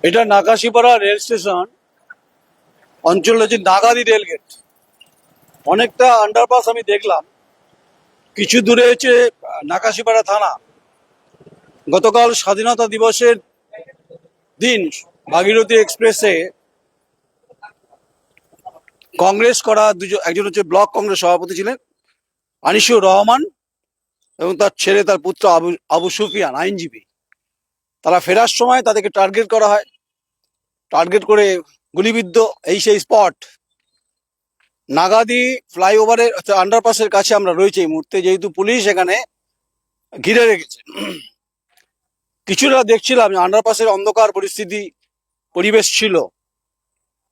এটা Nakashipara rail station অঞ্চল হচ্ছে নাগাদি রেল গেট। অনেকটা আন্ডারপাস আমি দেখলাম। কিছু দূরে হচ্ছে নাকাশিপাড়া থানা। গতকাল স্বাধীনতা দিবসের দিন ভাগীরথী এক্সপ্রেসে কংগ্রেস করা একজন হচ্ছে ব্লক কংগ্রেস সভাপতি ছিলেন আনিসুর রহমান, এবং তার ছেলে, তার পুত্র আবু আবু সুফিয়ান, আইনজীবী। তারা ফেরার সময় তাদেরকে টার্গেট করা হয়, টার্গেট করে গুলিবিদ্ধ। এই সেই স্পট নাগাদি ফ্লাইওভারের আন্ডারপাসের কাছে আমরা রয়েছি এই মুহূর্তে, যেহেতু পুলিশ এখানে ঘিরে রেখেছে। কিছুটা দেখছিলাম আন্ডারপাসের অন্ধকার পরিবেশ ছিল।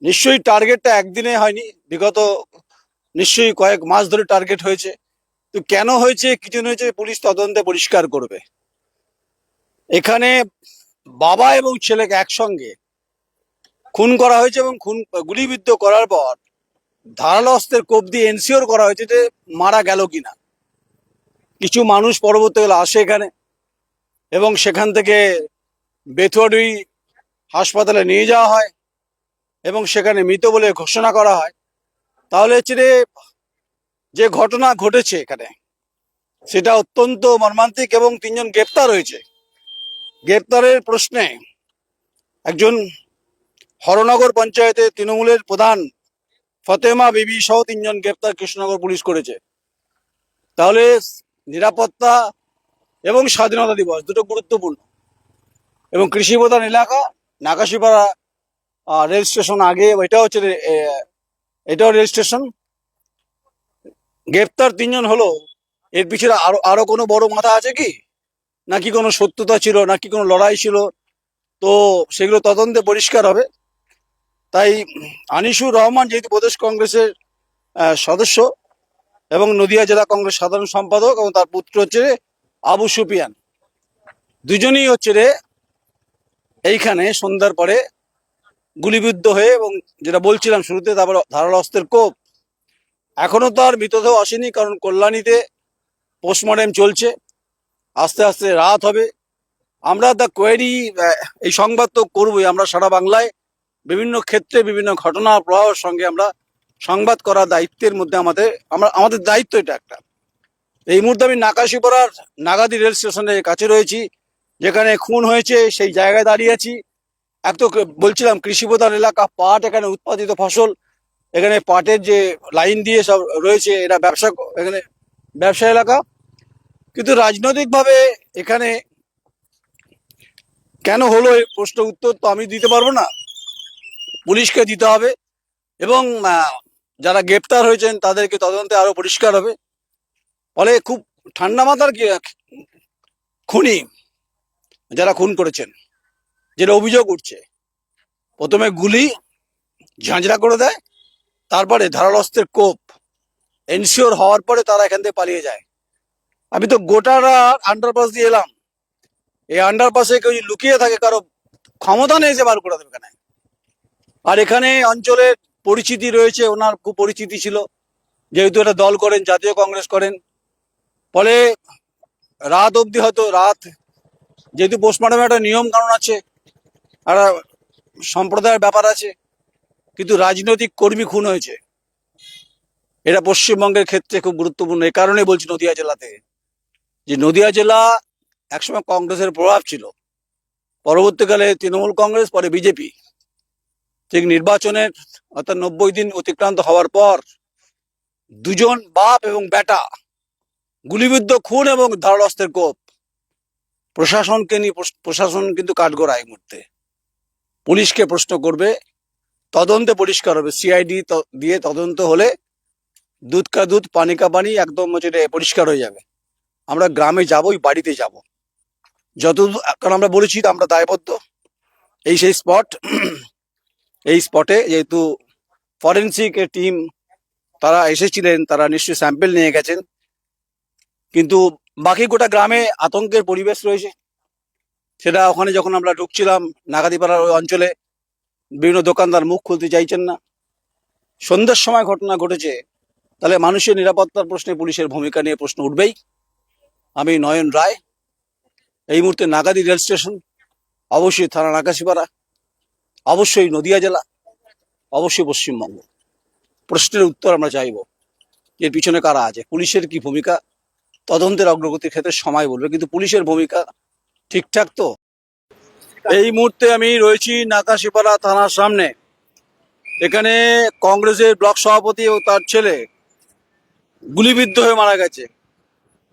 নিশ্চয়ই টার্গেটটা একদিনে হয়নি, বিগত নিশ্চয়ই কয়েক মাস ধরে টার্গেট হয়েছে। তো কেন হয়েছে, কিছু হয়েছে, পুলিশ তদন্তে পরিষ্কার করবে। এখানে বাবা এবং ছেলেকে একসঙ্গে খুন করা হয়েছে, এবং গুলিবিদ্ধ করার পর ধারালো অস্ত্রের কোপ দিয়ে এনসিওর করা হয়েছে যে মারা গেল কিনা। কিছু মানুষ পরবর্তীকালে আসে এখানে, এবং সেখান থেকে বেথুয়াডি হাসপাতালে নিয়ে যাওয়া হয় এবং সেখানে মৃত বলে ঘোষণা করা হয়। তাহলে হচ্ছে যে ঘটনা ঘটেছে এখানে সেটা অত্যন্ত মর্মান্তিক, এবং 3জন গ্রেপ্তার হয়েছে। গ্রেপ্তারের প্রশ্নে একজন হরনগর পঞ্চায়েতের তৃণমূলের প্রধান ফতেমা বিবি সহ 3জন গ্রেপ্তার কৃষ্ণনগর পুলিশ করেছে। তাহলে নিরাপত্তা এবং স্বাধীনতা দিবস দুটো গুরুত্বপূর্ণ, এবং কৃষি প্রধান এলাকা নাকাশিপাড়া রেল স্টেশন আগে, এটাও রেল স্টেশন। গ্রেপ্তার 3জন হলো, এর পিছনে আরো কোনো বড় মাথা আছে কি, নাকি কোনো সত্যতা ছিল, নাকি কোনো লড়াই ছিল, তো সেগুলো তদন্তে পরিষ্কার হবে। তাই আনিসুর রহমান যেহেতু প্রদেশ কংগ্রেসের সদস্য এবং নদিয়া জেলা কংগ্রেস সাধারণ সম্পাদক, এবং তার পুত্র হচ্ছে আবু সুফিয়ান, দুজনই হচ্ছে এইখানে সন্ধ্যার পরে গুলিবিদ্ধ হয়ে, এবং যেটা বলছিলাম শুরুতে, তারপর ধারালো অস্ত্রের কোপ। এখনো তার মৃতদেহ আসেনি, কারণ কল্যাণীতে পোস্টমর্টেম চলছে। আস্তে আস্তে রাত হবে। আমরা দ্য কোয়েরি এই সংবাদ তো করবোই। আমরা সারা বাংলায় বিভিন্ন ক্ষেত্রে বিভিন্ন ঘটনা প্রবাহের সঙ্গে আমরা সংবাদ করার দায়িত্বের মধ্যে আমাদের দায়িত্ব এটা একটা। এই মুহূর্তে আমি নাকাশিপাড়ার নাগাদি রেল স্টেশনের কাছে রয়েছি, যেখানে খুন হয়েছে সেই জায়গায় দাঁড়িয়ে আছি। এক তো বলছিলাম কৃষি প্রধান এলাকা, পাট এখানে উৎপাদিত ফসল, এখানে পাটের যে লাইন দিয়ে সব রয়েছে, এরা এখানে ব্যবসা এলাকা। কিন্তু রাজনৈতিকভাবে এখানে কেন হলো, এই প্রশ্ন উত্তর তো আমি দিতে পারবো না, পুলিশকে দিতে হবে। এবং যারা গ্রেপ্তার হয়েছেন তাদেরকে তদন্তে আরো পরিষ্কার হবে। ফলে খুব ঠান্ডা মাথার খুনি যারা খুন করেছেন, যেটা অভিযোগ উঠছে, প্রথমে গুলি ঝাঁঝরা করে দেয়, তারপরে ধারালো অস্ত্রের কোপ এনশিওর হওয়ার পরে তারা এখান থেকে পালিয়ে যায়। আমি তো গোটারা আন্ডারপাস দিয়ে এলাম। এই আন্ডারপাসে কেউ যদি লুকিয়ে থাকে, কারো ক্ষমতা নেই যে বার করে দেবে এখানে। আর এখানে অঞ্চলের পরিচিতি রয়েছে, ওনার খুব পরিচিতি ছিল, যেহেতু এটা দল করেন, জাতীয় কংগ্রেস করেন। ফলে রাত অবধি, হয়তো রাত, যেহেতু পোস্টমর্টমে একটা নিয়ম কানুন আছে, একটা সম্প্রদায়ের ব্যাপার আছে, কিন্তু রাজনৈতিক কর্মী খুন হয়েছে। এটা পশ্চিমবঙ্গের ক্ষেত্রে খুব গুরুত্বপূর্ণ। এই কারণে বলছি নদিয়া জেলাতে, যে নদিয়া জেলা একসময় কংগ্রেসের প্রভাব ছিল, পরবর্তীকালে তৃণমূল কংগ্রেস, পরে বিজেপি। ঠিক নির্বাচনের অর্থাৎ 90 দিন অতিক্রান্ত হওয়ার পর দুজন বাপ এবং বেটা গুলিবিদ্ধ, খুন এবং ধারালো অস্ত্রের কোপ। প্রশাসন কিন্তু কাঠগড়া এই মুহূর্তে। পুলিশকে প্রশ্ন করবে, তদন্তে পরিষ্কার হবে। সিআইডি দিয়ে তদন্ত হলে দুধ কা দুধ পানি কা পানি, একদম পরিষ্কার হয়ে যাবে। আমরা গ্রামে যাবই, বাড়িতে যাব, যতদূর, কারণ আমরা বলেছি আমরা দায়বদ্ধ। এই সেই স্পট, এই স্পটে যেহেতু ফরেন্সিক টিম তারা এসেছিলেন, তারা নিশ্চয়ই স্যাম্পেল নিয়ে গেছেন, কিন্তু বাকি গোটা গ্রামে আতঙ্কের পরিবেশ রয়েছে। সেটা ওখানে যখন আমরা ঢুকছিলাম নাগাদিপাড়ার ওই অঞ্চলে, বিভিন্ন দোকানদার মুখ খুলতে চাইছেন না। সন্ধ্যার সময় ঘটনা ঘটেছে, তাহলে মানুষের নিরাপত্তার প্রশ্নে পুলিশের ভূমিকা নিয়ে প্রশ্ন উঠবেই। আমি নয়ন রায়, এই মুহূর্তে নাগাদি রেল স্টেশন, অবশ্যই থানা নাকাশিপাড়া। অবশ্যই নদিয়া জেলা, অবশ্যই পশ্চিমবঙ্গ। প্রশ্নের উত্তর আমরা চাইব, এর পিছনে কারা আছে, পুলিশের কি ভূমিকা, তদন্তের অগ্রগতির ক্ষেত্রে সময় বলবে, কিন্তু পুলিশের ভূমিকা ঠিকঠাক তো? এই মুহূর্তে আমি রয়েছি নাকাশিপাড়া থানার সামনে। এখানে কংগ্রেসের ব্লক সভাপতি ও তার ছেলে গুলিবিদ্ধ হয়ে মারা গেছে।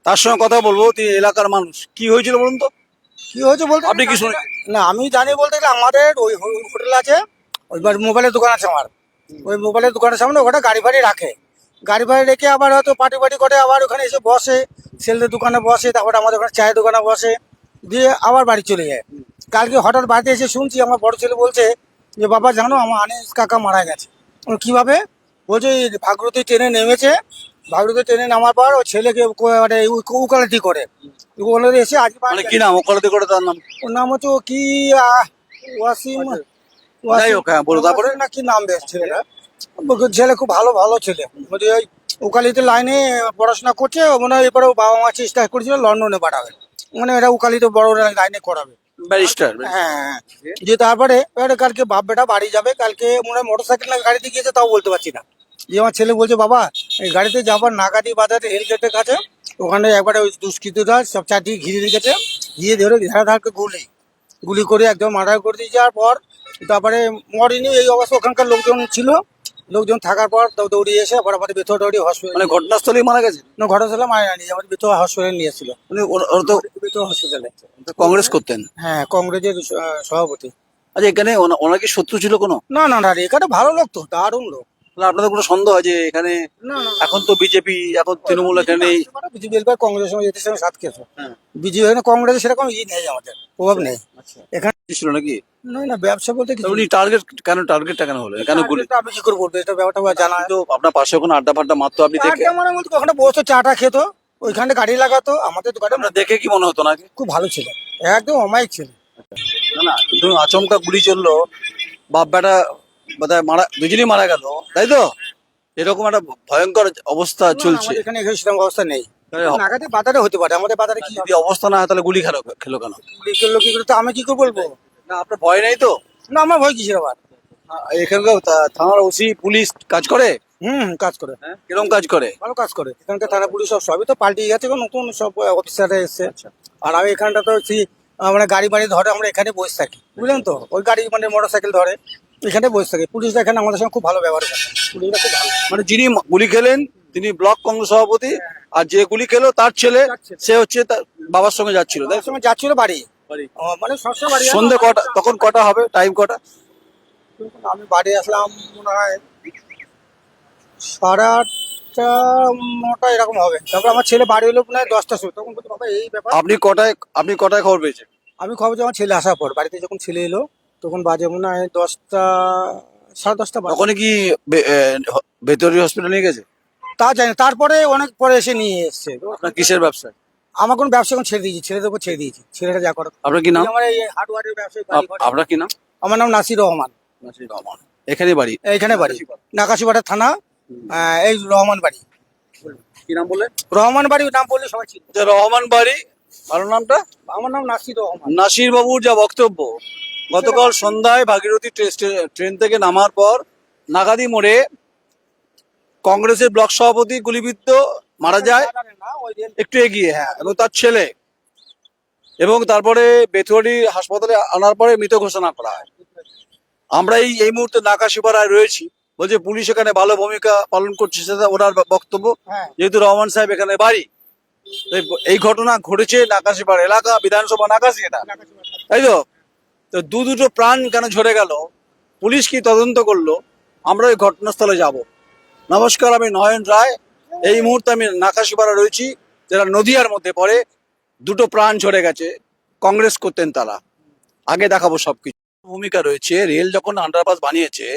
তার সঙ্গে কথা বলবো, তিনি এলাকার মানুষ। কি হয়েছিল বলুন তো, কি হয়েছে বলতে আপনি কি শুনে? না আমি জানি বলতে গেলে আমাদের ওই হোটেল আছে, ওই মোবাইলের দোকান আছে আমার, ওই মোবাইলের দোকানের সামনে ওখানে গাড়ি ফাড়ি রাখে, গাড়ি ফাড়ি রেখে আবার হয়তো পার্টি ফার্টি করে আবার ওখানে এসে বসে, ছেলেদের দোকানে বসে, তারপরে আমাদের ওখানে চায়ের দোকানে বসে, দিয়ে আবার বাড়ি চলে যায়। কালকে হঠাৎ বাড়িতে এসে শুনছি আমার বড় ছেলে বলছে যে বাবা জানো আমার আনিস কাকা মারা গেছে। কিভাবে? বলছে এই ভাগরতী ট্রেনে নেমেছে, ভাগরতী ট্রেনে নামার পর ও ছেলেকে মানে উকালতি করে, ওখানে এসে আজ মানে কি নাম ওকালতি করে তার নাম? ওর নাম হচ্ছে ও কি ওয়াসিম, যাই হোক, হ্যাঁ বলো তারপরে। না কি নাম বেশ ছেলেটা, ছেলে খুব ভালো ভালো ছেলে, বলছে ওই উকালিতে লাইনে পড়াশোনা করছে, মনে হয় এরপরে বাবা মা চেষ্টা করেছিল লন্ডনে পাঠাবে, মানে এটা উকালিতে বড় লাইনে করাবে। ব্যারিস্টার। হ্যাঁ, যে তারপরে এবারে কালকে বাপ বেটা বাড়ি যাবে, কালকে মনে হয় মোটর সাইকেল না গাড়িতে গিয়েছে তাও বলতে পারছি না। যে আমার ছেলে বলছে বাবা এই গাড়িতে যাবার নাগাদি বাজারে রেলগেটের কাছে ওখানে একবারে ওই দুষ্কৃতরা সব চারদিকে ঘিরে রেখেছে, গিয়ে ধরে ধারাধারকে গুলি গুলি করে একদম মার্ডার করে দিয়ে যাওয়ার পর তারপরে মরেনি, এই অবস্থা ওখানকার লোকজন ছিল, লোকজন থাকার পর দৌড়িয়ে এসে আবার আমাদের বেথুয়াডি হসপিটাল, মানে ঘটনাস্থলেই মারা গেছে? ঘটনাস্থলে মারা যায়নি, আমাদের বেথুয়া হসপিটালে নিয়েছিল, মানে ওরা তো বেথুয়া হসপিটালে। কংগ্রেস করতেন? হ্যাঁ, কংগ্রেসের সভাপতি। আচ্ছা, এখানে ওনার কি শত্রু ছিল কোনো? না না না রে, এখানে ভালো লোক তো, দারুণ লোক। তাহলে আপনাদের কোনো সন্দেহ আছে যে এখানে না না এখন তো বিজেপি, এখন তৃণমূল এখানে নেই? বিজেপি এবার কংগ্রেসের সঙ্গে এদের সঙ্গে সাথ খেয়েছে, হ্যাঁ। বিজেপি এখানে কংগ্রেসের সেরকম নেই, আমাদের প্রভাব নেই আচ্ছা, এখানে। ছিল নাকি? না না, ব্যবসা বলতে কিছু উনি টার্গেট কেন, টার্গেটটা কেন হলো, কেন গুলি? এটা আমি কি করে বলবো, এটা ব্যাপারটা আমার জানা তো আপনার পাশে ওখানে আড্ডা ফাড্ডা মারতো, আপনি দেখে? আড্ডা মানে বলতে ওখানে বসতো, চাটা খেতো, ওইখানে গাড়ি লাগাতো, আমাদের দোকানে আপনার দেখে কি মনে হতো নাকি? খুব ভালো ছিল, একদম অমায়িক ছিল। না না, কিন্তু আচমকা গুলি চললো, বাপ বেটা বোধহয় মারা, দুজনেই মারা গেল, তাই তো? এরকম একটা ভয়ঙ্কর অবস্থা না, না, চলছে। আমাদের এখানে সেরকম অবস্থা নেই, তাহলে নাগাতে বাজারে হতে পারে, আমাদের বাজারে কি যদি অবস্থা না হয় তাহলে গুলি খেলো খেলো কেন? করলো কি করে তো আমি কি করে বলবো। না, আপনার ভয় নেই তো? না, আমার ভয় কিসের আবার। এখানকার থানার ওসি পুলিশ কাজ করে? কাজ করে, হ্যাঁ, কিরকম কাজ করে? ভালো কাজ করে, এখানকার থানা পুলিশ সব সবই তো পাল্টিয়ে গেছে, এখন নতুন সব অফিসাররা এসছে। আর আমি এখানটা তো মানে গাড়ি বাড়ি ধরে আমরা এখানে বসে থাকি, বুঝলেন তো, ওই গাড়ি মানে মোটর সাইকেল ধরে এখানে বসে থাকি, পুলিশরা এখানে আমাদের সঙ্গে খুব ভালো ব্যবহার করে, পুলিশরা খুব ভালো। মানে যিনি গুলি খেলেন তিনি ব্লক কংগ্রেস সভাপতি, আর যে গুলি খেলো তার ছেলে, সে হচ্ছে তার বাবার সঙ্গে যাচ্ছিল, তাই তার তো? সঙ্গে যাচ্ছিল বাড়ি, মানে সবসময় বাড়ি আসে। সন্ধে কটা, তখন কটা হবে, টাইম কটা? আমি বাড়ি আসলাম মনে হয় 8:30 9টা এরকম হবে, তারপর আমার ছেলে বাড়ি হলো মনে হয় 10টার সময়, তখন বলতে বাবা এই ব্যাপার। আপনি কটায় খবর পেয়েছেন? আমি খবর যে আমার ছেলে আসার পর বাড়িতে যখন ছেলে এলো তখন বাজে মনে হয় 10টা 10:30 বাজে। তখনই কি ভেতরি হসপিটাল নিয়ে গেছে? তা জানি না, তারপরে অনেক পরে এসে নিয়ে এসছে। আপনার কিসের ব্যবসা? আমার কোনো ব্যবসা এখন ছেড়ে দিয়েছি, ছেলেদের উপর ছেড়ে দিয়েছি, ছেলেটা যা করে। আপনার কি নাম? আমার এই হার্ডওয়্যারের ব্যবসায়ী বাড়ি ঘরে। আপনার কি নাম? আমার নাম নাসির রহমান, নাসির রহমান। এখানে বাড়ি? এইখানে বাড়ি, নাকাশিপাড়া থানা, এই রহমান বাড়ি। কি নাম বলে? রহমান বাড়ি নাম বললে সবাই চিনবে। যে রহমান বাড়ি, ভালো নামটা? আমার নাম নাসির রহমান। নাসির বাবুর যা বক্তব্য, গতকাল সন্ধ্যায় ভাগীরথী ট্রেন থেকে নামার পর নাগাদি মোড়ে কংগ্রেসের ব্লক সভাপতি গুলিবিদ্ধ মারা যায়, একটু এগিয়ে, হ্যাঁ, এবং তার ছেলে, এবং তারপরে বেথুয়ারি হাসপাতালে আনার পরে মৃত ঘোষণা করা হয়। আমরা এই মুহূর্তে নাকাশিপাড়ায় রয়েছি, বলছে পুলিশ এখানে ভালো ভূমিকা পালন করছে, সেটা ওনার বক্তব্য। হ্যাঁ। যেহেতু রহমান সাহেব এখানে বাড়ি, তাই এই ঘটনা ঘটেছে নাকাশিপাড়া এলাকা, বিধানসভা নাকাশি এটা, তাই তো? তো দুটো প্রাণ কেন ঝরে গেল, পুলিশ কি তদন্ত করলো, আমরা ওই ঘটনাস্থলে যাব। নমস্কার, আমি নয়ন রায়। এই মুহূর্তে আমি নাকাশিপাড়া রয়েছি, যেটা নদিয়ার মধ্যে পড়ে। দুটো প্রাণ ঝরে গেছে, কংগ্রেস করতেন তারা। আগে দেখাবো সবকিছু। ভূমিকা রয়েছে, রেল যখন আন্ডারপাস বানিয়েছে,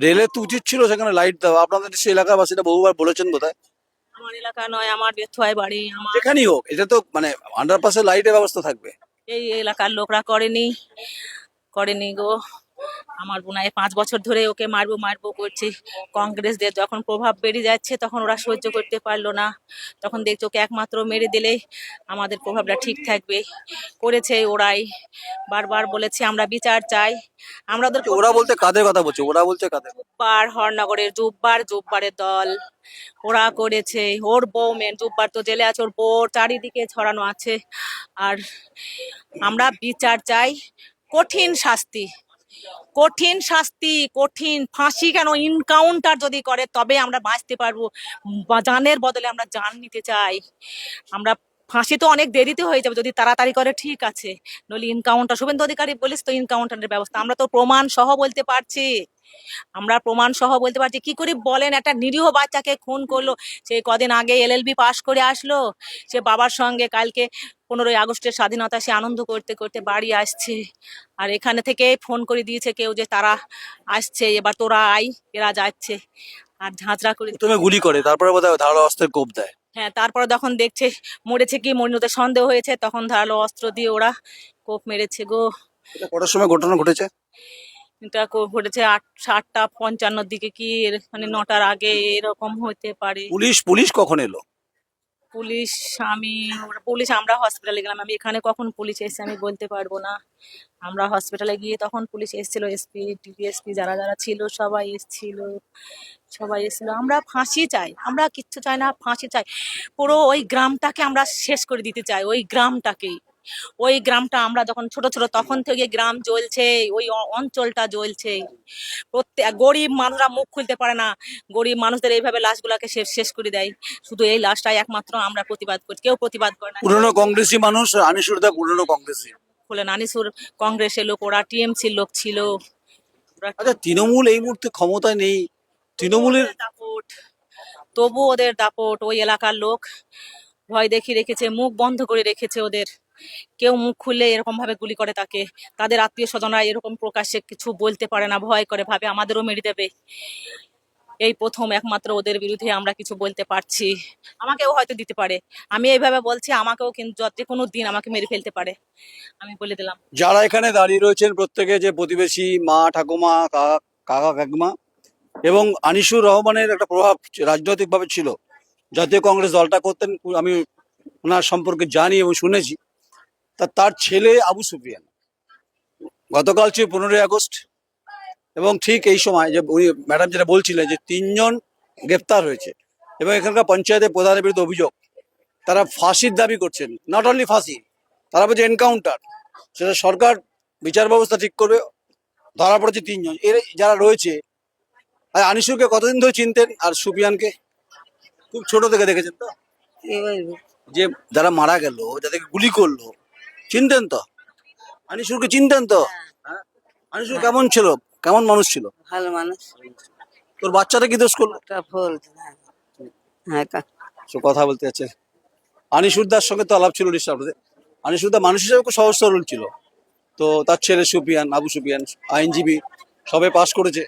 রেলের তো উচিত ছিল সেখানে লাইট দেওয়া। আপনাদের সেই এলাকাবাসীরা বহুবার বলেছেন বোধহয়। আমার এলাকা নয়, আমার বেথুয়ায় বাড়ি, আমার যেখানেই হোক, এটা তো মানে আন্ডারপাসে লাইটের ব্যবস্থা থাকবে। এই এলাকার লোকরা করেনি গো। আমার বোনাই 5 বছর ধরে ওকে মারবো মারবো করছে। কংগ্রেসদের যখন প্রভাব বেড়ে যাচ্ছে তখন ওরা সহ্য করতে পারলো না, তখন দেখছো ওকে একমাত্র মেরে দিলে আমাদের প্রভাবটা ঠিক থাকবে, করেছে ওরাই। বারবার বলেছে আমরা বিচার চাই। আমরা ওদের ওরা বলতে কাদের কথা বলছে, ওরা বলছে কাদের? জুব্বার, হরনগরের জুব্বারের দল ওরা করেছে। ওর বউ মেন জুব্বার তো জেলে আছে, ওর বউ চারিদিকে ছড়ানো আছে। আর আমরা বিচার চাই, কঠিন শাস্তি, কঠিন শাস্তি, কঠিন ফাঁসি, কেন ইনকাউন্টার যদি করে তবে আমরা বাঁচতে পারবো। জানের বদলে আমরা জান নিতে চাই। আমরা ফাঁসি তো অনেক দেরিতে হয়ে যাবে, যদি তাড়াতাড়ি করে ঠিক আছে, নইলে ইনকাউন্টার। শুভেন্দু অধিকারী বলিস তো ইনকাউন্টারের ব্যবস্থা, আমরা তো প্রমাণ সহ বলতে পারছি। আমরা প্রমাণ সহ বলতে পারছি। কি করে বলেন, একটা নিরীহ বাচ্চাকে খুন করলো, সে কদিন আগে এলএলবি পাশ করে আসলো, সে বাবার সঙ্গে কালকে 15ই আগস্টের স্বাধীনতা সে আনন্দ করতে করতে বাড়ি আসছে, আর এখানে থেকে ফোন করে দিয়েছে কেউ যে তারা আসছে, এবার তোরা আই, এরা যাচ্ছে, আর ঝাঁঝরা করে। প্রথমে গুলি করে, তারপরে বোধহয় ধারালো অস্ত্রের কোপ দেয়। হ্যাঁ, তারপরে যখন দেখছে মরেছে কি মরিনতে সন্দেহ হয়েছে, তখন ধারালো অস্ত্র দিয়ে ওরা কোপ মেরেছে গো। এটা কটার সময় ঘটনা ঘটেছে? এটা ঘটেছে 8:55 দিকে, কি মানে 9টার আগে এরকম হতে পারে। পুলিশ পুলিশ কখন এলো? পুলিশ আমি পুলিশ আমরা হসপিটালে গেলাম, আমি এখানে কখন পুলিশ এসেছে আমি বলতে পারবো না। আমরা হসপিটালে গিয়ে তখন পুলিশ এসেছিল, এসপি ডিপিএসপি যারা যারা ছিল সবাই এসেছিল, সবাই এসেছিল। আমরা ফাঁসি চাই, আমরা কিচ্ছু চাই না, ফাঁসি চাই। পুরো ওই গ্রামটাকে আমরা শেষ করে দিতে চাই, ওই গ্রামটাকেই। ওই গ্রামটা আমরা যখন ছোট ছোট তখন থেকে গ্রাম জ্বলছে, ওই অঞ্চলটা জ্বলছে। প্রত্যেক গরিব মানুষরা মুখ খুলতে পারে না, গরিব মানুষদের এইভাবে লাশগুলাকে শেষ শেষ করে দেয়। শুধু এই লাশটাই একমাত্র আমরা প্রতিবাদ করছি, কেউ প্রতিবাদ করে না। পুরনো কংগ্রেসী মানুষ, আনিসুর দা পুরনো কংগ্রেসী। বলে আনিসুর কংগ্রেসের লোক, ওরা টিএমসির লোক ছিল। আচ্ছা, তৃণমূল এই মুহূর্তে ক্ষমতায় নেই, তৃণমূলের দাপট, তবু ওদের দাপট, ওই এলাকার লোক ভয় দেখিয়ে রেখেছে, মুখ বন্ধ করে রেখেছে ওদের। কেউ মুখ খুললে এরকম ভাবে গুলি করে তাকে, তাদের আত্মীয় স্বজনরা এরকম প্রকাশ্যে কিছু বলতে পারে না, ভয় করে, ভাবে আমাদেরও মেরে দেবে। এই প্রথম একমাত্র ওদের বিরুদ্ধে আমরা কিছু বলতে পারছি। আমাকেও হয়তো দিতে পারে, আমি এইভাবে বলছি, আমাকেও কিন্তু যে কোনো দিন আমাকে মেরে ফেলতে পারে, আমি বলে দিলাম। যারা এখানে দাঁড়িয়ে রয়েছেন প্রত্যেকে যে প্রতিবেশী, মা ঠাকুমা কাকা কাকিমা, এবং আনিসুর রহমানের একটা প্রভাব রাজনৈতিকভাবে ছিল, জাতীয় কংগ্রেস দলটা করতেন, আমি ওনার সম্পর্কে জানি এবং শুনেছি। তার ছেলে আবু সুফিয়ান গতকাল ছিল 15ই আগস্ট, এবং ঠিক এই সময় যে উনি ম্যাডাম যেটা বলছিলেন যে 3জন গ্রেপ্তার হয়েছে, এবং এখানকার পঞ্চায়েতের প্রধানের বিরুদ্ধে অভিযোগ, তারা ফাঁসির দাবি করছেন। নট অনলি ফাঁসি, তারা বলছে এনকাউন্টার, সেটা সরকার বিচার ব্যবস্থা ঠিক করবে। ধরা পড়েছে 3জন, এর যারা রয়েছে। আর আনিসুরকে কতদিন ধরে চিনতেন, আর সুফিয়ানকে খুব ছোট থেকে দেখেছেন তো? যে যারা মারা গেল, যাদেরকে গুলি করলো, চিনতেন তো? আনিসুরকে চিনতেন তো? হ্যাঁ? আনিসুর কেমন ছিল, কেমন মানুষ ছিল? ভালো মানুষ। তোর বাচ্চাটা কি দোষ করলো? একটা ফুল। হ্যাঁ সে কথা বলতে যাচ্ছে। আনিসুরদার সঙ্গে তো আলাপ ছিল নিশ্চয়। আনিসুরদা মানুষ হিসেবে খুব সহজ সরল ছিল। তো তার ছেলে সুফিয়ান, আবু সুফিয়ান আইনজীবী, সবে পাশ করেছে।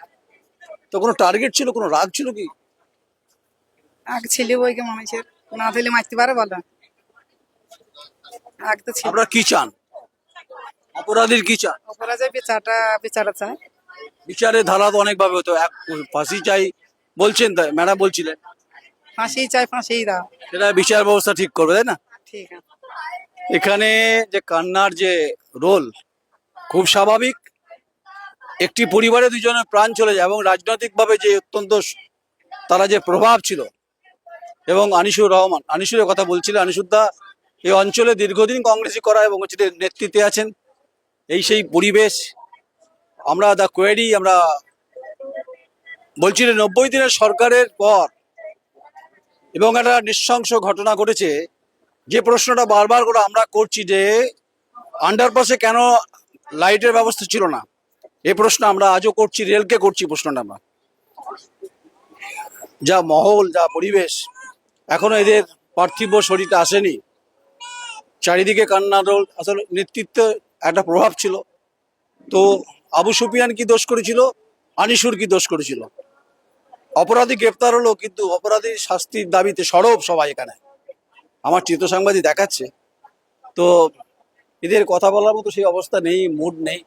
তো কোনো টার্গেট ছিল, কোনো রাগ ছিল কি? আগ ছিল বইকে মানুষের, না দিলে মারতে পারে বলো। আগ তো ছিল। আপনারা কি চান, অপরাধীর কি চান? অপরাধের বিচারটা চায়। বিচারের ধারা তো অনেক ভাবে হতো, এক ফাঁসি চাই বলছেন, তাই ম্যাডাম বলছিলেন, ফাঁসি চাই, ফাঁসি দাও। সেটা বিচার ব্যবস্থা ঠিক করবে, তাই না? ঠিক আছে। এখানে যে কান্নার যে রোল, খুব স্বাভাবিক। একটি পরিবারে দুজনের প্রাণ চলে যায়, এবং রাজনৈতিকভাবে যে অত্যন্ত তারা যে প্রভাব ছিল। এবং আনিসুর রহমান, আনিসুরের কথা বলছিলেন, আনিসুরদা এই অঞ্চলে দীর্ঘদিন কংগ্রেসি করা এবং হচ্ছে নেতৃত্বে আছেন। এই সেই পরিবেশ, আমরা দা কোয়েরি, আমরা বলছি 90 দিনের সরকারের পর, এবং একটা নৃশংস ঘটনা ঘটেছে। যে প্রশ্নটা বারবার করে আমরা করছি যে আন্ডারপাসে কেন লাইটের ব্যবস্থা ছিল না, এই প্রশ্ন আমরা আজও করছি, রেলকে করছি প্রশ্নটা আমরা। যা মহল, যা পরিবেশ, এখনো এদের পার্থিব শরীরটা আসেনি। চারিদিকে কান্নার রোল, আসলে নেতৃত্ব একটা প্রভাব ছিল। তো আবু সুফিয়ান কি দোষ করেছিল, আনিসুর কি দোষ করেছিল? অপরাধী গ্রেপ্তার হলো, কিন্তু অপরাধীর শাস্তির দাবিতে সরব সবাই এখানে। আমার চিত্র সাংবাদিক দেখাচ্ছে। তো এদের কথা বলার মতো সেই অবস্থা নেই, মুড নেই,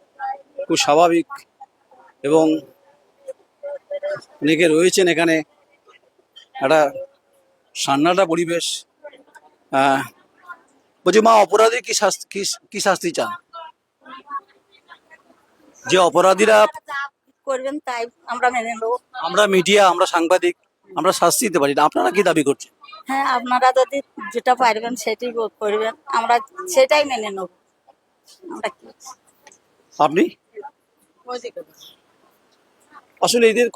খুব স্বাভাবিক। এবং অনেকে রয়েছেন এখানে, একটা সান্নাটা পরিবেশ। বলছি মা, অপরাধী কি শাস্তি, কি শাস্তি চান? যে অপরাধীরা, করবেন তাই আমরা মেনে নেবো। আমরা মিডিয়া, আমরা সাংবাদিক, আমরা শাস্তি দিতে পারি না, আপনারা কি দাবি করছেন? হ্যাঁ, আপনারা যদি যেটা পারবেন সেটাই করবেন, আমরা সেটাই মেনে নেবো। আমরা কি আপনি? আসলে এদের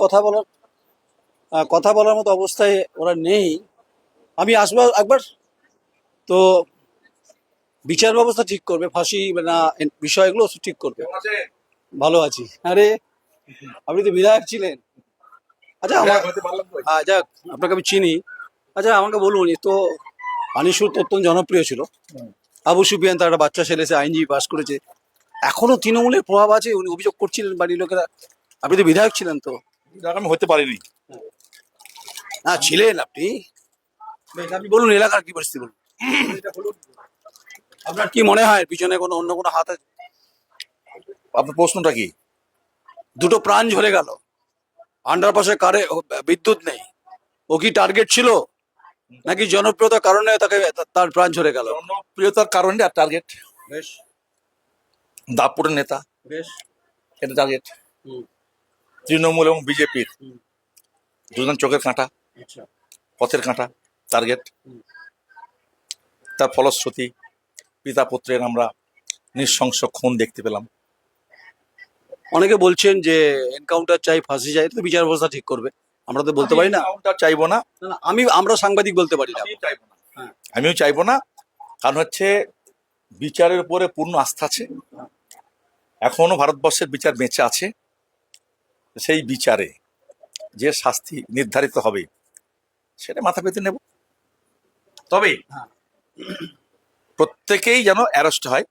কথা বলার মতো অবস্থায় ওরা নেই। আমি আসবো একবার, তো বিচার ব্যবস্থা ঠিক করবে, ফাঁসি না বিষয়গুলো ঠিক করবে। ভালো আছি। আরে আপনি তো বিধায়ক ছিলেন। আচ্ছা হ্যাঁ, যাক, আপনাকে আমি চিনি। আচ্ছা আমাকে বলুন, এ তো আনিসুর তো অত্যন্ত জনপ্রিয় ছিল। আবু সুফিয়ান তার একটা বাচ্চা ছেলে, সে আইনজীবী পাস করেছে, এখনো তৃণমূলের প্রভাব আছে, উনি অভিযোগ করছিলেন বাড়ির লোকেরা। আপনি তো বিধায়ক ছিলেন, তো আমি হতে পারিনি। না ছিলেন আপনি। বেশ, আপনি বলুন এলাকার কি পরিস্থিতি বলুন। আপনার কি মনে হয় পিছনে কোনো অন্য কোনো হাত আছে? আপনার প্রশ্নটা কি? দুটো প্রাণ ঝরে গেল, আন্ডারপাসে বিদ্যুৎ নেই, ও কি টার্গেট ছিল নাকি জনপ্রিয়তার কারণে তার প্রাণ ঝরে গেল? জনপ্রিয়তার কারণে আর টার্গেট। বেশ দাপুরের নেতা, বেশ। এটা টার্গেট। হুম, তৃণমূল এবং বিজেপির হুম। দুজন চোখের কাঁটা, আচ্ছা। পথের কাঁটা, টার্গেট। হুম। তার ফলশ্রুতি পিতা পুত্রের আমরা নৃশংস খুন দেখতে পেলাম। অনেকে বলছেন যে এনকাউন্টার চাই, ফাঁসি চাই, এটা তো বিচার ব্যবস্থা ঠিক করবে, আমরা তো বলতে পারি না। আমি চাইবো না। না, না, আমরা সাংবাদিক বলতে পারি না। আমিও চাইবো না। হ্যাঁ। আমিও চাইবো না, কারণ হচ্ছে বিচারের উপরে পূর্ণ আস্থা আছে, এখনো ভারতবর্ষের বিচার বেঁচে আছে। সেই বিচারে যে শাস্তি নির্ধারিত হবে সেটা মাথা পেতে নেব। তবে হ্যাঁ। প্রত্যেকেই যেন অ্যারেস্ট হয়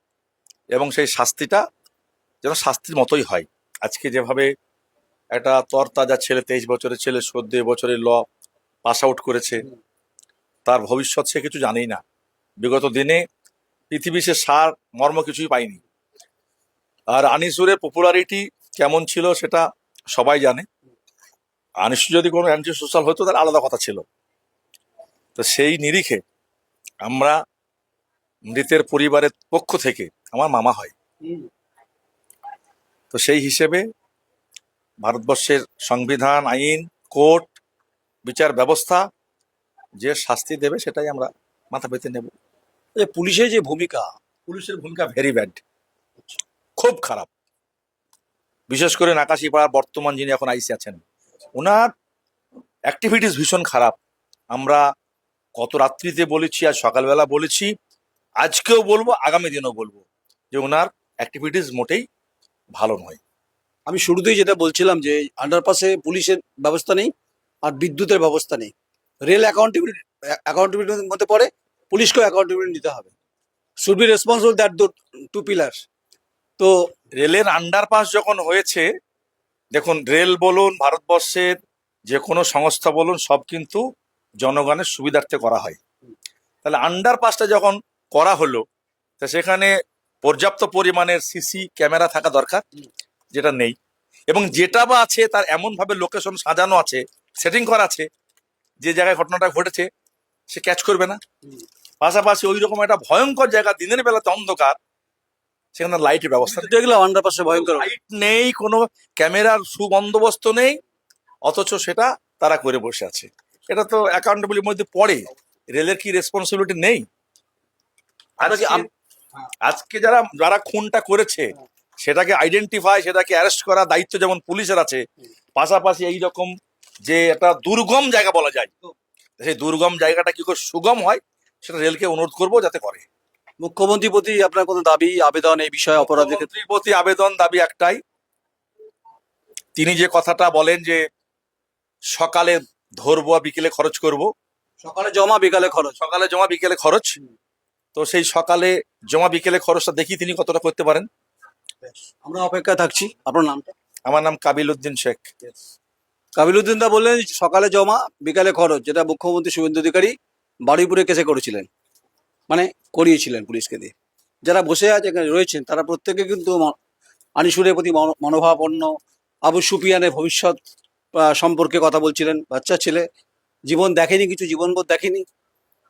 এবং সেই শাস্তিটা যেন শাস্তির মতোই হয়। আজকে যেভাবে একটা তরতাজা ছেলে, 23 বছরের ছেলে, 14 বছরের ল পাস আউট করেছে, তার ভবিষ্যৎ সে কিছু জানেই না। বিগত দিনে পৃথিবী সে সার মর্ম কিছুই পায়নি। আর আনিসুরের পপুলারিটি কেমন ছিল সেটা সবাই জানে। আনিসুর যদি কোনো অ্যান্টি সোশ্যাল হতো তাহলে আলাদা কথা ছিল। তো সেই নিরিখে আমরা মৃতের পরিবারের পক্ষ থেকে, আমার মামা হয়, তো সেই হিসেবে ভারতবর্ষের সংবিধান, আইন, কোর্ট, বিচার ব্যবস্থা যে শাস্তি দেবে সেটাই আমরা মাথা পেতে নেব। পুলিশের যে ভূমিকা, পুলিশের ভূমিকা ভেরি ব্যাড, খুব খারাপ। বিশেষ করে নাকাশিপাড়ার বর্তমান যিনি এখন আইসি আছেন, ওনার অ্যাক্টিভিটিস ভীষণ খারাপ। আমরা গত রাত্রিতে বলেছি, আজ সকালবেলা বলেছি, আজকেও বলবো, আগামী দিনও বলবো যে ওনার অ্যাক্টিভিটিস মোটেই ভালো নয়। আমি শুরুতেই যেটা বলছিলাম যে আন্ডারপাসে পুলিশের ব্যবস্থা নেই আর বিদ্যুতের ব্যবস্থা নেই। রেল অ্যাকাউন্টেবিলিটির মধ্যে পড়ে, পুলিশকেও অ্যাকাউন্টেবিলিটি নিতে হবে। Should be responsible that two pillars. তো রেলের আন্ডারপাস যখন হয়েছে, দেখুন রেল বলুন, ভারতবর্ষের যে কোনো সংস্থা বলুন, সব কিন্তু জনগণের সুবিধার্থে করা হয়। তাহলে আন্ডারপাসটা যখন করা হলো, তা সেখানে পর্যাপ্ত পরিমাণের সিসি ক্যামেরা থাকা দরকার, যেটা নেই। এবং যেটা বা আছে তার এমনভাবে লোকেশন সাজানো আছে, সেটিং করা আছে, যে জায়গায় ঘটনাটা ঘটেছে সে ক্যাচ করবে না। পাশাপাশি ওই রকম একটা ভয়ঙ্কর জায়গা, দিনের বেলাতে অন্ধকার, সেখানে লাইটের ব্যবস্থা নেই। দেখলাম আন্ডারপাসে ভয়ঙ্কর লাইট নেই, কোনো ক্যামেরার সুবন্দোবস্ত নেই, অথচ সেটা তারা করে বসে আছে। এটা তো অ্যাকাউন্টেবিলিটির মধ্যে পড়ে। রেলের কি রেসপন্সিবিলিটি নেই? আজকে যারা খুনটা করেছে সেটাকে আইডেন্টিফাই, সেটাকে অ্যারেস্ট করা দায়িত্ব যেমন পুলিশের আছে, পাশাপাশি এই রকম যে একটা দুর্গম জায়গা বলা যায়, সেই দুর্গম জায়গাটা কি করে সুগম হয় সেটা রেলকে অনুরোধ করবো যাতে করে। মুখ্যমন্ত্রীর প্রতি আপনার কোনো দাবি, আবেদন এই বিষয়ে? অপরাধের ক্ষেত্রে মুখ্যমন্ত্রীর প্রতি আবেদন, দাবি একটাই, তিনি যে কথাটা বলেন যে সকালে ধরবো আর বিকেলে খরচ করব, সকালে জমা বিকালে খরচ, সকালে জমা বিকেলে খরচ, তো সেই সকালে জমা বিকেলে খরচটা দেখি তিনি কতটা করতে পারেন। আমরা অপেক্ষায় থাকছি। আপনার নামটা? আমার নাম কাবিল উদ্দিন শেখ। কাবিলউদ্দিন দা বললেন সকালে জমা বিকালে খরচ, যেটা মুখ্যমন্ত্রী শুভেন্দু অধিকারী বারুইপুরে কেসে করেছিলেন, মানে করিয়েছিলেন পুলিশকে দিয়ে। যারা বসে আছে এখানে রয়েছেন তারা প্রত্যেকে কিন্তু আনিসুরের প্রতি মনোভাবাপন্ন, আবু সুফিয়ানের ভবিষ্যৎ সম্পর্কে কথা বলছিলেন। বাচ্চা ছেলে, জীবন দেখেনি, কিছু জীবনবোধ দেখেনি,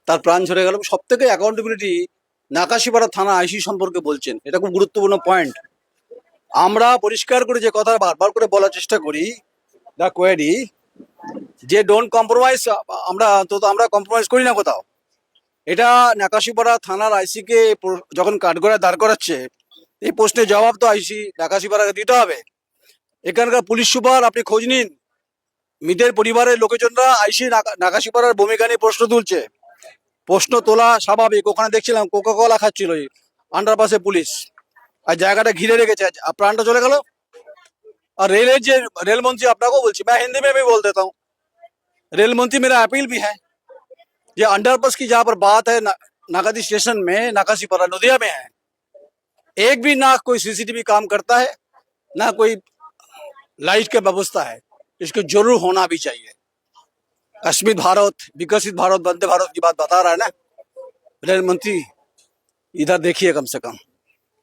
তার প্রাণ ঝরে গেল। সব থেকে অ্যাকাউন্টেবিলিটি নাকাশিপাড়া থানা আইসি সম্পর্কে বলছেন, এটা খুব গুরুত্বপূর্ণ পয়েন্ট। আমরা পরিষ্কার করে যে কথা বারবার করে বলার চেষ্টা করি, দ্য কোয়েরি, যে ডোন্ট কম্প্রোমাইজ, আমরা কম্প্রোমাইজ করি না কোথাও। এটা নাকাশিপাড়া থানার আইসি কে যখন কাঠগড়ায় দাঁড় করাচ্ছে, এই প্রশ্নের জবাব তো আইসি নাকাশিপাড়াকে দিতে হবে। এখানকার পুলিশ সুপার, আপনি খোঁজ নিন, মৃতের পরিবারের লোকজনরা আইসি নাকাশিপাড়ার ভূমিকা নিয়ে প্রশ্ন তুলছে। প্রশ্ন তোলা স্বাভাবিক। ওখানে দেখছিলাম কোকা কোলা খাচ্ছিল আন্ডারপাসে পুলিশ, আর জায়গাটা ঘিরে রেখেছে, আর প্রাণটা চলে গেল। और रेल जे रेल मंत्री आपको बोलছি, मैं हिंदी में भी बोल देता हूँ, रेल मंत्री मेरा अपील भी है, ये अंडरपास की जहाँ पर बात है नाकादी स्टेशन में, नाकाशीपाड़ा नदिया में है, एक भी ना कोई सीसीटीवी काम करता है, ना कोई लाइट की व्यवस्था है। इसको जरूर होना भी चाहिए। अस्मित भारत, विकसित भारत, वंदे भारत की बात बता रहा है ना रेल मंत्री, इधर देखिए कम से कम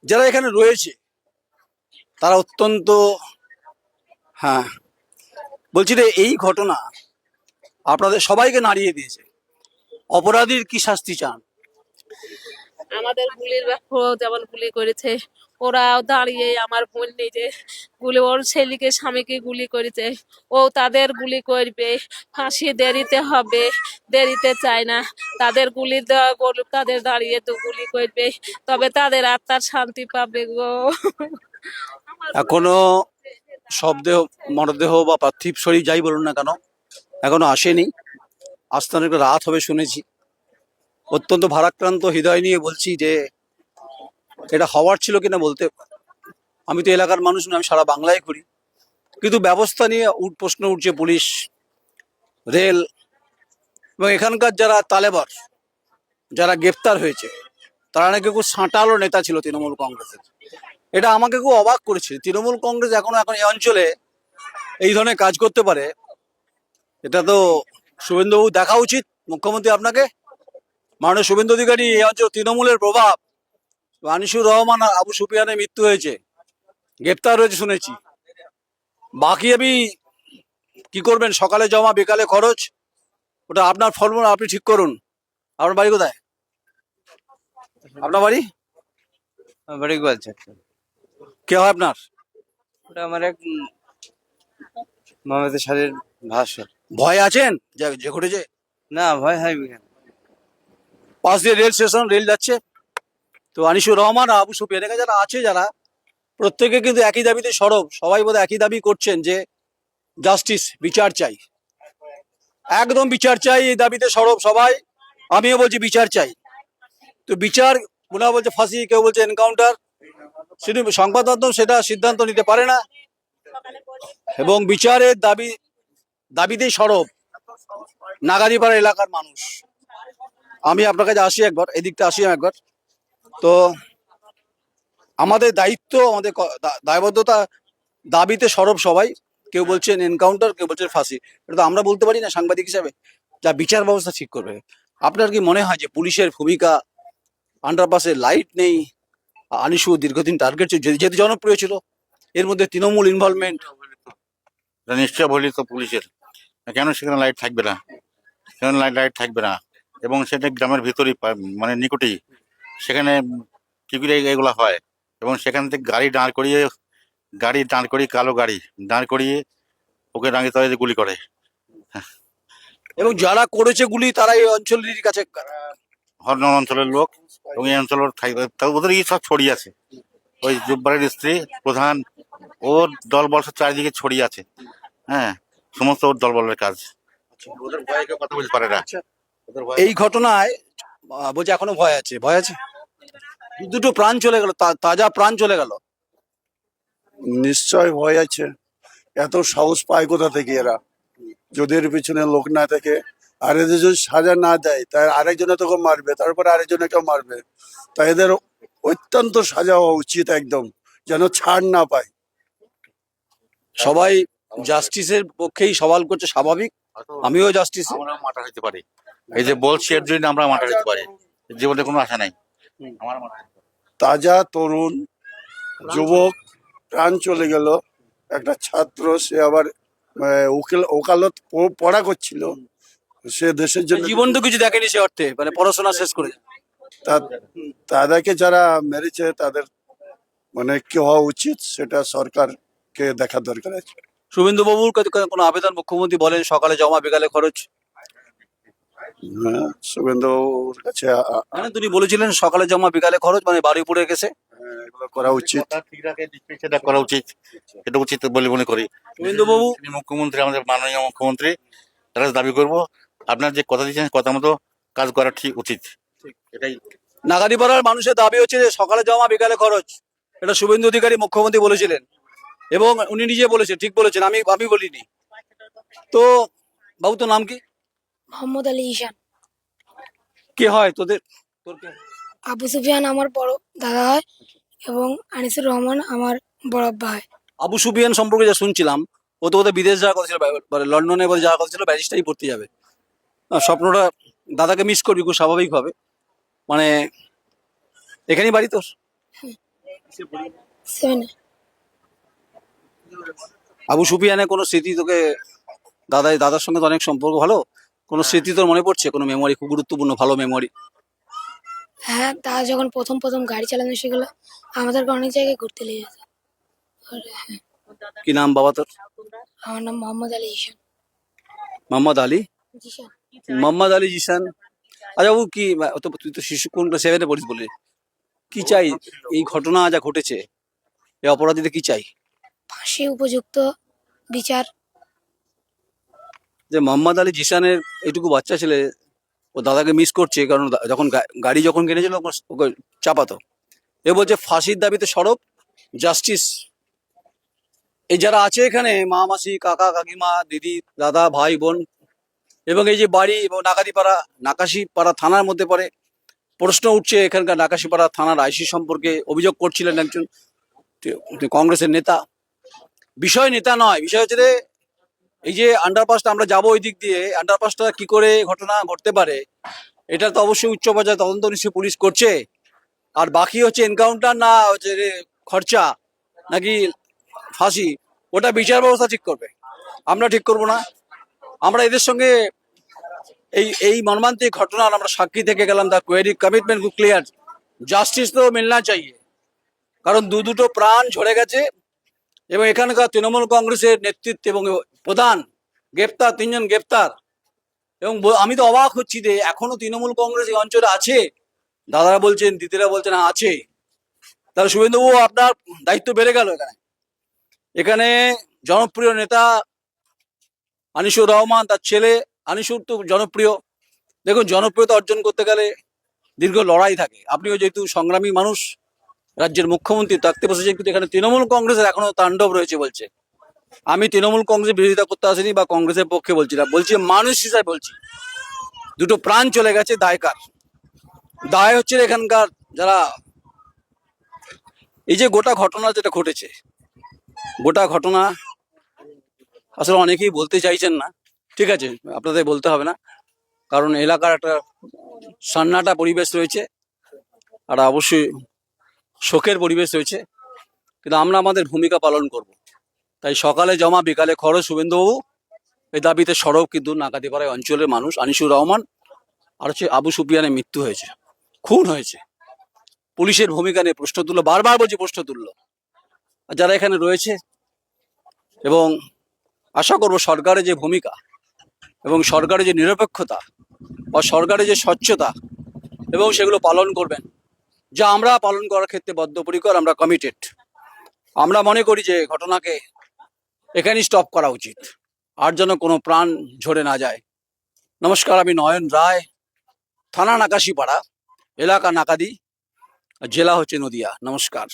যারা এখানে রয়েছে তারা অত্যন্ত, হ্যাঁ বলছি রে, এই ঘটনা আপনাদের সবাইকে নাড়িয়ে দিয়েছে। অপরাধীর কি শাস্তি চান? আমাদের গুলির ব্যাপার যেমন গুলি করেছে, ওরাও দাঁড়িয়ে আমার বোন নিজে গুলি, ওর ছেলেকে স্বামীকে গুলি করেছে, ও তাদের গুলি করবে, ফাঁসি দেরিতে হবে, দেরিতে চায় না, তাদের গুলি দেওয়া বলুক, তাদের দাঁড়িয়ে তো গুলি করবে, তবে তাদের আত্মার শান্তি পাবে গো। এখনো শবদেহ, মরদেহ বা পার্থিব শরীর যাই বলুন না কেন এখনো আসেনি। আসতে অনেক রাত হবে শুনেছি। অত্যন্ত ভারাক্রান্ত হৃদয় নিয়ে বলছি যে এটা হওয়ার ছিল কিনা বলতে, আমি তো এলাকার মানুষ না, আমি সারা বাংলায় ঘুরি, কিন্তু ব্যবস্থা নিয়ে প্রশ্ন উঠছে পুলিশ, রেল এবং এখানকার যারা তালেবার, যারা গ্রেপ্তার হয়েছে, তারা নাকি খুব সাঁটালো নেতা ছিল তৃণমূল কংগ্রেসের। এটা আমাকে খুব অবাক করেছে। তৃণমূল কংগ্রেস এখন এই অঞ্চলে এই ধরনের কাজ করতে পারে, এটা তো শুভেন্দুবাবু দেখা উচিত। মুখ্যমন্ত্রী আপনাকে, মাননীয় শুভেন্দু অধিকারী, এই অঞ্চল তৃণমূলের প্রভাব, আনিসুর রহমান আর আবু সুফিয়ানের মৃত্যু হয়েছে, গ্রেপ্তার হয়েছে শুনেছি। বাকি আমি কি করবেন, সকালে জমা বিকালে খরচ, ওটা আপনার ফর্মুলা, আপনি ঠিক করুন। আপনার বাড়ি কোথায়? আপনার বাড়ি বাড়ি বলছে কে হয় আপনার? ওটা আমার এক মামাদের শাড়ির ভাষ্য। ভয় আছেন যে ঘটেছে? না ভয় হয় কেন? পাশ দিয়ে রেল স্টেশন, রেল যাচ্ছে তো। আনিসুর রহমান আর আবু সুফিয়ান এখানে যারা আছে, যারা প্রত্যেকে কিন্তু একই দাবিতে সরব, সবাই বোধহয় একই দাবি করছেন যে জাস্টিস, বিচার চাই, একদম বিচার চাই, এই দাবিতে সরব সবাই। আমিও বলছি বিচার চাই। তো বিচার, ওরা বলছে ফাঁসি, কেউ বলছে এনকাউন্টার, শুধু সংবাদ মাধ্যম সেটা সিদ্ধান্ত নিতে পারে না, এবং বিচারের দাবিতেই সরব নাগাদিপাড়া এলাকার মানুষ। আমি আপনার কাছে আসি একবার, এদিকটা আসি একবার। তো আমাদের দায়িত্ব, আমাদের দায়বদ্ধতা, দাবিতে সরব সবাই। কেউ বলছেন এনকাউন্টার, কেউ বলছেন ফাঁসি। এটা তো আমরা বলতে পারি না সাংবাদিক হিসাবে, যা বিচার ব্যবস্থা ঠিক করবে। আপনার কি মনে হয় যে পুলিশের ভূমিকা, আন্ডারপাসে লাইট নেই, আনিসু দীর্ঘদিন টার্গেট ছিল, যেহেতু জনপ্রিয় ছিল, এর মধ্যে তৃণমূল ইনভলভমেন্ট, এটা নিশ্চয় বলি তো পুলিশের, কেন সেখানে লাইট থাকবে না? সেখানে লাইট থাকবে না, এবং সেটা গ্রামের ভিতরেই, মানে নিকটেই, সেখানে কি করে এগুলো হয়? এবং সেখান থেকে গাড়ি দাঁড় করিয়ে কালো গাড়ি দাঁড় করিয়ে ওকে রাঙে তলে গুলি করে। এবং যারা করেছে গুলি তারা এই অঞ্চলের কাছে, হরনগর অঞ্চলের লোক, এবং এই অঞ্চলের ওদের সব ছড়িয়ে আছে। ওই জুব্বারের স্ত্রী প্রধান, ওর দলবল সব চারিদিকে ছড়িয়ে আছে। হ্যাঁ, সমস্ত ওর দলবলের কাজ। ওদের ভয়ে কেউ কথা বলতে পারে না। এই ঘটনায় বলছে এখনো ভয় আছে, ভয় আছে। দুটো প্রাণ চলে গেল, তাজা প্রাণ চলে গেল। নিশ্চয় ভয় আছে। এত সাহস পায় কোথা থেকে এরা? যদি এর পিছনে লোক না থাকে, আর এদের যদি সাজা না দেয়, তাই আরেকজনে তোকে মারবে, তারপরে আরেকজনে কেউ মারবে। তাই এদের অত্যন্ত সাজা হওয়া উচিত একদম, যেন ছাড় না পায়। সবাই জাস্টিসের পক্ষেই সওয়াল করছে, স্বাভাবিক। আমিও জাস্টিস, আমরা মাঠে হইতে পারি, এই যে বলছি এর জন্য আমরা মাঠে হইতে পারি, জীবনে কোনো আশা নাই। আমার মাঠে তাজা তরুণ যুবক প্রাণ চলে গেল, একটা ছাত্র, সে আবার ওকালত পড়া করছিল, সে দেশের জন্য জীবন তো কিছু দেখেনি সে অর্থে, মানে পড়াশোনা শেষ করে। তাদেরকে যারা মেরেছে তাদের মানে কি হওয়া উচিত সেটা সরকারকে দেখার দরকার আছে। শুভেন্দু বাবুর কাছে কোনো আবেদন মুখ্যমন্ত্রী বলেন সকালে জমা বিকালে খরচ? হ্যাঁ, শুভেন্দুর কাছে মানে তিনি বলেছিলেন সকালে জমা বিকালে খরচ, মানে বাড়ি পড়ে গেছে। এগুলো করা উচিত। কথা ঠিক রাখে দিচ্ছে, সেটা করা উচিত, এটা উচিত বলে মনে করি। শুভেন্দু বাবু তিনি মুখ্যমন্ত্রী, আমাদের মাননীয় মুখ্যমন্ত্রী, তারা দাবি করব আপনার যে কথা দিচ্ছেন কথা মতো কাজ করা ঠিক উচিত, এটাই। নাগারিপাড়ার মানুষের দাবি হচ্ছে যে সকালে জমা বিকালে খরচ, এটা শুভেন্দু অধিকারী মুখ্যমন্ত্রী বলেছিলেন এবং উনি নিজে বলেছেন, ঠিক বলেছেন, আমি বলিনি। তো বাবু তোর নাম কি? মোহাম্মদ আলী ঈশান। কে হয় তোদের? তোর কে? আবু সুফিয়ান আমার বড় দাদা হয় এবং আনিসুর রহমান আমার বড় আব্বা হয়। আবু সুফিয়ান সম্পর্কে যা শুনছিলাম, ও তো ওদের বিদেশ যাওয়ার কথা ছিল, লন্ডনে বোধহয় যাওয়ার কথা ছিল, ব্যারিস্টারি পড়তে যাবে। স্বপ্নটা দাদাকে মিস করবি খুব স্বাভাবিকভাবে। মানে এখানেই বাড়ি তোর? 7-এ। আবু সুফিয়ানের কোনো স্মৃতি তোকে, দাদার সঙ্গে তো অনেক সম্পর্ক ভালো, কোনো স্মৃতি তোর মনে পড়ছে? কোনো মেমোরি, খুব গুরুত্বপূর্ণ ভালো মেমোরি? হ্যাঁ, তা যখন প্রথম প্রথম গাড়ি চালানো শিখলো আমাদেরকে অনেক জায়গায় ঘুরতে নিয়ে যেত। আর হ্যাঁ, কি নাম বাবা তোর? আমার নাম মোহাম্মদ আলী ঈশান। মোহাম্মদ আলী জীশান। মোহাম্মদ আলী জিসান। আচ্ছা বাবু, কি তুই তো শিশু কোন ক্লাস 7-এ পড়িস বলে, কি চাই এই ঘটনা যা ঘটেছে, এই অপরাধীদের কি চাই? ফাঁসি, উপযুক্ত বিচার। যে মোহাম্মদ আলী জিসানের এইটুকু বাচ্চা ছেলে, ও দাদাকে মিস করছে, কারণ যখন গাড়ি যখন কিনেছিল ওকে চাপাতো। এ বলছে ফাঁসির দাবিতে সরব, জাস্টিস। এই যারা আছে এখানে, মা মাসি কাকা কাকিমা দিদি দাদা ভাই বোন, এবং এই যে বাড়ি এবং নাকাশিপাড়া থানার মধ্যে পড়ে, প্রশ্ন উঠছে এখানকার নাকাশিপাড়া থানার আইসি সম্পর্কে অভিযোগ করছিলেন একজন কংগ্রেসের নেতা। বিষয় নেতা নয়, বিষয় হচ্ছে যে এই যে আন্ডারপাসটা আমরা যাবো ওই দিক দিয়ে, আন্ডারপাসটা কি করে ঘটনা ঘটতে পারে, এটা তো অবশ্যই উচ্চ পর্যায়ে তদন্ত নিশ্চয়ই পুলিশ করছে। আর বাকি হচ্ছে এনকাউন্টার না হচ্ছে খরচা নাকি ফাঁসি, ওটা বিচার ব্যবস্থা ঠিক করবে, আমরা ঠিক করব না। আমরা এদের সঙ্গে এই মর্মান্তিক ঘটনার আমরা সাক্ষী থেকে গেলাম। দা কোয়েরি কমিটমেন্ট ক্লিয়ার, জাস্টিস তো মিলনা চাইয়ে, কারণ দুটো প্রাণ ঝরে গেছে এবং এখানকার তৃণমূল কংগ্রেসের নেতৃত্ব এবং প্রধান গ্রেপ্তার, 3 জন গ্রেপ্তার। এবং আমি তো অবাক হচ্ছি যে এখনো তৃণমূল কংগ্রেস এই অঞ্চলে আছে। দাদারা বলছেন, দিদিরা বলছেন আছে। তাহলে শুভেন্দুবাবু আপনার দায়িত্ব বেড়ে গেল। এখানে জনপ্রিয় নেতা আনিসুর রহমান, তার ছেলে আনিসুর তো জনপ্রিয়। দেখুন, জনপ্রিয়তা অর্জন করতে গেলে দীর্ঘ লড়াই থাকে। আপনিও যেহেতু সংগ্রামী মানুষ, রাজ্যের মুখ্যমন্ত্রী থাকতে বসেছে, কিন্তু এখানে তৃণমূল কংগ্রেসের এখনো তাণ্ডব রয়েছে বলছে। আমি তৃণমূল কংগ্রেসের বিরোধিতা করতে আসিনি বা কংগ্রেসের পক্ষে বলছি না, বলছি মানুষ হিসাবে বলছি। দুটো প্রাণ চলে গেছে, দায় কার? দায় হচ্ছে এখানকার যারা, এই যে গোটা ঘটনা যেটা ঘটেছে, গোটা ঘটনা আসলে অনেকেই বলতে চাইছেন না। ঠিক আছে, আপনাদের বলতে হবে না, কারণ এলাকার একটা সান্নাটা পরিবেশ রয়েছে আর অবশ্যই শোকের পরিবেশ রয়েছে, কিন্তু আমরা আমাদের ভূমিকা পালন করব। তাই সকালে জমা বিকালে খরচ, শুভেন্দুবাবু এই দাবিতে সরব। কিন্তু নাকাদিপাড়ায় অঞ্চলের মানুষ, আনিসুর রহমান আর হচ্ছে আবু সুফিয়ানের মৃত্যু হয়েছে, খুন হয়েছে। পুলিশের ভূমিকা নিয়ে প্রশ্ন তুললো, বারবার বলছি প্রশ্ন তুললো। আর যারা এখানে রয়েছে, এবং আশা করব সরকারের যে ভূমিকা এবং সরকারের যে নিরপেক্ষতা বা সরকারের যে স্বচ্ছতা, এবং সেগুলো পালন করবেন, যা আমরা পালন করার ক্ষেত্রে বদ্ধপরিকর, আমরা কমিটেড। আমরা মনে করি যে ঘটনাকে এখানেই স্টপ করা উচিত, আর যেন কোনো প্রাণ ঝরে না যায়। নমস্কার, আমি নয়ন রায়, থানা নাকাশিপাড়া, এলাকা নাকাদি, জেলা হচ্ছে নদিয়া। নমস্কার।